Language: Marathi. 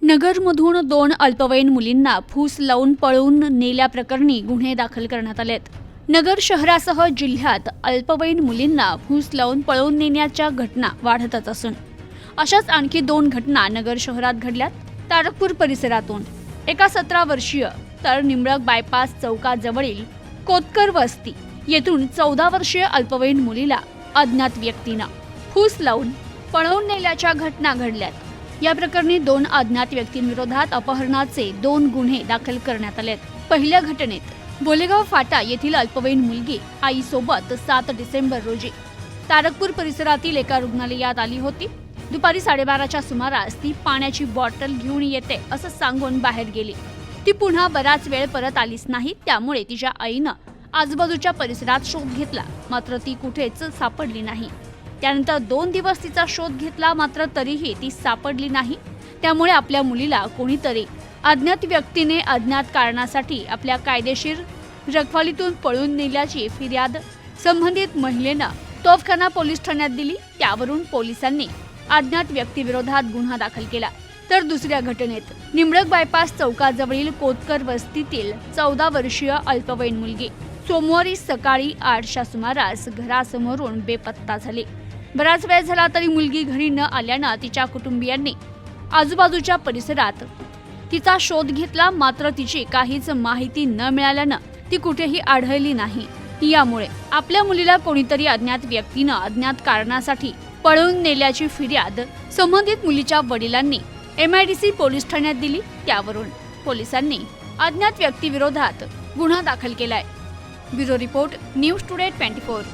नगरमधून 2 अल्पवयीन मुलींना फूस लावून पळवून नेल्याप्रकरणी गुन्हे दाखल करण्यात आलेत। नगर शहरासह जिल्ह्यात अल्पवयीन मुलींना फूस लावून पळवून नेण्याच्या घटना वाढतच असून अशाच आणखी 2 घटना नगर शहरात घडल्यात। तारकपूर परिसरातून एका 17 वर्षीय तर निंबळक बायपास चौकाजवळील कोतकर वस्ती येथून 14 वर्षीय अल्पवयीन मुलीला अज्ञात व्यक्तीने फूस लावून पळवून नेल्याच्या घटना घडल्यात। या प्रकरणी 2 अज्ञात व्यक्तींविरोधात अपहरणाचे 2 गुन्हे दाखल करण्यात आलेत। पहिल्या घटनेत बोलेगाव फाटा येथील अल्पवयीन मुलगी आईसोबत 7 डिसेंबर रोजी तारकपूर परिसरातील एका रुग्णालयात आली होती। दुपारी 12:30च्या सुमारास ती पाण्याची बॉटल घेऊन येते असं सांगून बाहेर गेली। ती पुन्हा बराच वेळ परत आलीच नाही। त्यामुळे तिच्या आईनं आजूबाजूच्या परिसरात शोध घेतला, मात्र ती कुठेच सापडली नाही। त्यानंतर 2 दिवस तिचा शोध घेतला, मात्र तरीही ती सापडली नाही। त्यामुळे आपल्या मुलीला कोणीतरी अज्ञात व्यक्तीने अज्ञात कारणासाठी आपल्या कायदेशीर रखवालीतून पळून नेल्याची फिर्याद संबंधित महिलेनं तोफखाना पोलीस ठाण्यात दिली। त्यावरून पोलिसांनी अज्ञात व्यक्तीविरोधात गुन्हा दाखल केला। तर दुसऱ्या घटनेत निंबळक बायपास चौकाजवळील कोतकर वस्तीतील 14 वर्षीय अल्पवयीन मुलगी सोमवारी सकाळी 8च्या सुमारास घरासमोरून बेपत्ता झाली। बराच वेळ झाला तरी मुलगी घरी न आल्यानं तिच्या कुटुंबियांनी आजूबाजूच्या परिसरात तिचा शोध घेतला, मात्र तिची काहीच माहिती न मिळाल्यानं ती कुठेही आढळली नाही। यामुळे आपल्या मुलीला कोणीतरी अज्ञात व्यक्तीनं अज्ञात कारणासाठी पळवून नेल्याची फिर्याद संबंधित मुलीच्या वडिलांनी MIDC पोलीस ठाण्यात दिली। त्यावरून पोलिसांनी अज्ञात व्यक्तीविरोधात गुन्हा दाखल केलाय। Bureau report, news today 24।